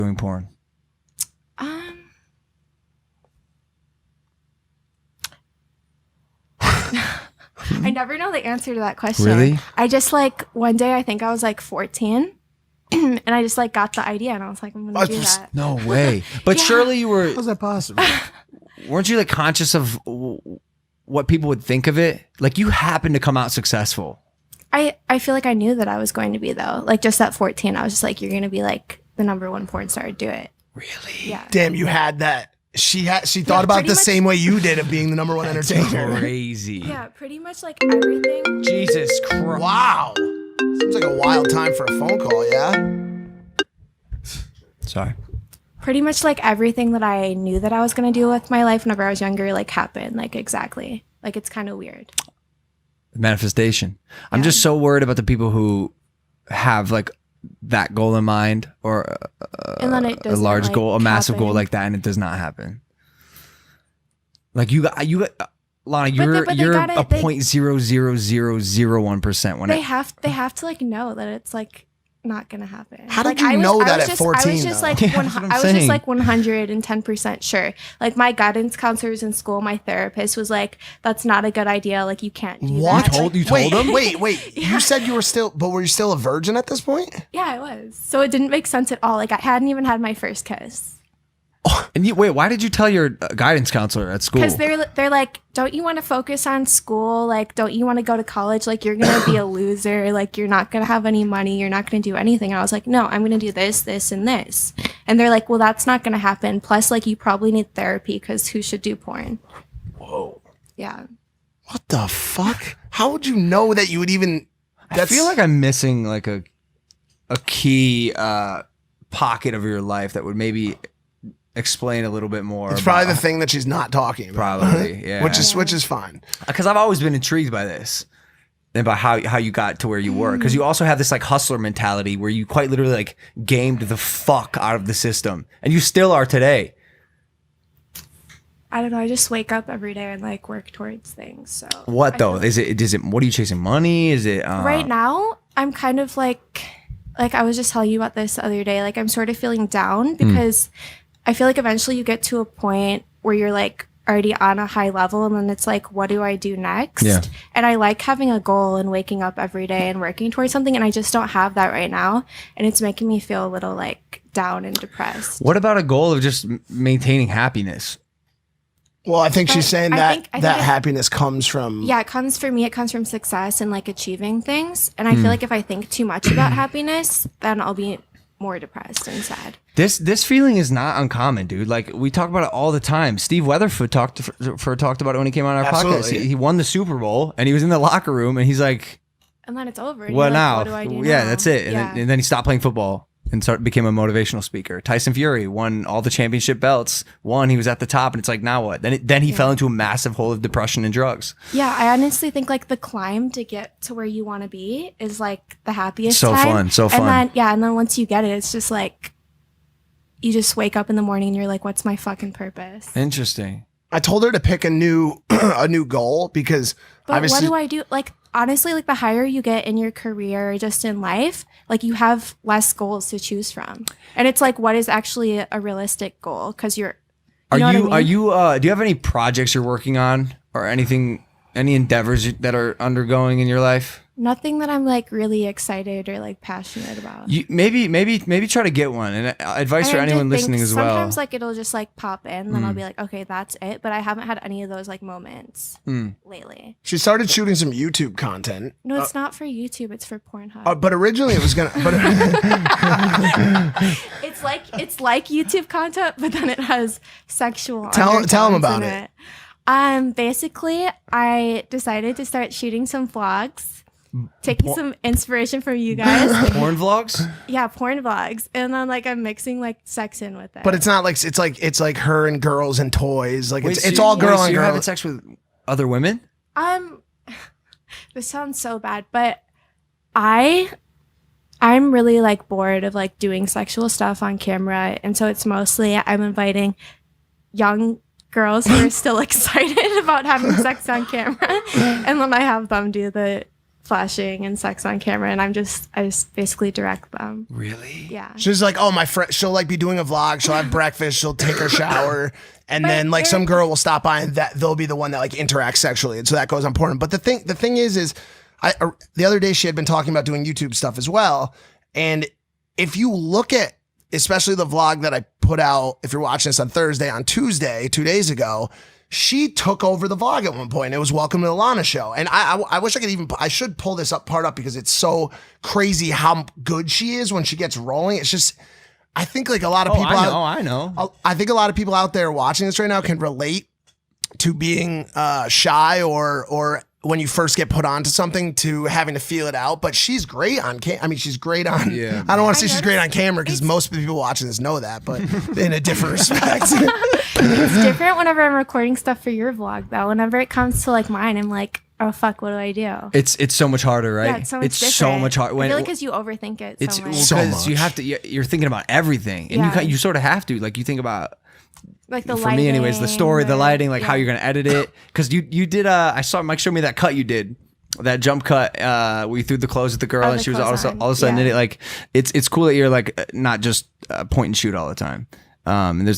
doing porn? I never know the answer to that question. Really? I just like one day I think I was like 14 and I just like got the idea and I was like, I'm gonna do that. No way. But surely you were. How's that possible? Weren't you like conscious of what people would think of it? Like you happened to come out successful. I feel like I knew that I was going to be though. Like just at 14, I was just like, you're gonna be like the #1 porn star. Do it. Really? Yeah. Damn, you had that. She thought about it the same way you did of being the #1 entertainer. Crazy. Yeah, pretty much like everything. Jesus Christ. Wow. Seems like a wild time for a phone call, yeah? Sorry. Pretty much like everything that I knew that I was gonna do with my life whenever I was younger, like happened. Like exactly. Like it's kind of weird. Manifestation. I'm just so worried about the people who have like that goal in mind or and then it a large like, goal, a massive goal happen. like that, and it does not happen. Like you got Lana, you're they a gotta- 0.00001% when they have to like know that it's like not gonna happen. How did like, you know that at I 14, was just though? like Yeah, that's what I'm I was just saying. like 110% sure. Like my guidance counselors in school, my therapist was like, "That's not a good idea. Like you can't do What? that." You told him? Wait. You said you were were you still a virgin at this point? Yeah, I was. So it didn't make sense at all. Like I hadn't even had my first kiss. And wait, why did you tell your guidance counselor at school? Because they're like, don't you want to focus on school? Like, don't you want to go to college? Like, you're gonna be a loser. Like, you're not gonna have any money. You're not gonna do anything. And I was like, no, I'm gonna do this, this, and this. And they're like, well, that's not gonna happen. Plus, like, you probably need therapy because who should do porn? Whoa. Yeah. What the fuck? How would you know that you would even... I feel like I'm missing like a key pocket of your life that would maybe explain a little bit more. It's probably the thing that she's not talking about. Probably, yeah. Which is fine. Because I've always been intrigued by this and by how you got to where you were. Because you also have this like hustler mentality where you quite literally like gamed the fuck out of the system, and you still are today. I don't know. I just wake up every day and like work towards things. So What I though? feel Is it? What are you chasing? Money? Is it? right now I'm kind of like I was just telling you about this the other day. Like I'm sort of feeling down because I feel like eventually you get to a point where you're like already on a high level and then it's like, what do I do next? Yeah. And I like having a goal and waking up every day and working towards something, and I just don't have that right now, and it's making me feel a little like down and depressed. What about a goal of just maintaining happiness? Well, I think she's saying I that think that it- happiness comes from... Yeah, it comes from success and like achieving things. And I feel like if I think too much about happiness, then I'll be more depressed and sad. This feeling is not uncommon, dude. Like we talk about it all the time. Steve Weatherford talked about it when he came on our podcast. Absolutely. He won the Super Bowl and he was in the locker room and he's like, And then it's over. and "What you're like, now?" What do I do Yeah, now? that's it. And, Yeah. then he stopped playing football and became a motivational speaker. Tyson Fury won all the championship belts. He was at the top, and it's like, now what? Then he fell into a massive hole of depression and drugs. Yeah, I honestly think like the climb to get to where you want to be is like the happiest So time. fun. And then once you get it, it's just like you just wake up in the morning and you're like, what's my fucking purpose? Interesting. I told her to pick a new goal because But obviously... what do I do? Like honestly, like the higher you get in your career, or just in life, like you have less goals to choose from, and it's like, what is actually a realistic goal? Because you know what I mean? Do you have any projects you're working on or anything, any endeavors that are undergoing in your life? Nothing that I'm like really excited or like passionate about. You maybe try to get one, and advice for I anyone think listening as well. Sometimes like it'll just like pop in, then I'll be like, okay, that's it. But I haven't had any of those like moments lately. She started shooting some YouTube content. No, it's not for YouTube. It's for Pornhub. But originally it was going to... It's like YouTube content, but then it has sexual. Tell 'em undertones about in it. Basically, I decided to start shooting some vlogs. Taking some inspiration from you guys. Porn vlogs? Yeah, porn vlogs. And then like I'm mixing like sex in with it. But it's not like... It's like her and girls and toys. Like Wait, it's all girl so and you're girl. having sex with other women? This sounds so bad, but I'm really like bored of like doing sexual stuff on camera, and so it's mostly I'm inviting young girls who are still excited about having sex on camera, and then I have them do the flashing and sex on camera, and I just basically direct them. Really? Yeah. She's like, oh, my friend, she'll like be doing a vlog. She'll have breakfast. She'll take her shower. And then like some girl will stop by and they'll be the one that like interacts sexually. And so that goes on porn. But the thing is the other day she had been talking about doing YouTube stuff as well. And if you look at, especially the vlog that I put out, if you're watching this on Thursday, on Tuesday, 2 days ago, she took over the vlog at one point. It was Welcome to the Lana Show. And I wish I should pull this part up because it's so crazy how good she is when she gets rolling. It's just, I think like a lot of people. I know. I think a lot of people out there watching this right now can relate to being shy or when you first get put onto something to having to feel it out. But she's great on I mean, she's great on. Yeah. I don't want to say she's great on camera because most people watching this know that, but in a different respect. It's different whenever I'm recording stuff for your vlog, though. Whenever it comes to like mine, I'm like, oh fuck, what do I do? It's so much harder, right? Yeah, it's so much different. so much harder. I feel like because you overthink it so much. Because you have to. You're thinking about everything, and you sort of have to. Like you think about. Like the for lighting, me anyways, the story, the lighting, like how you're gonna edit it. Because you did I saw Mike show me that cut you did. That jump cut where you threw the clothes at the girl and she was all of a sudden in it. Like it's cool that you're like not just point and shoot all the time. And there's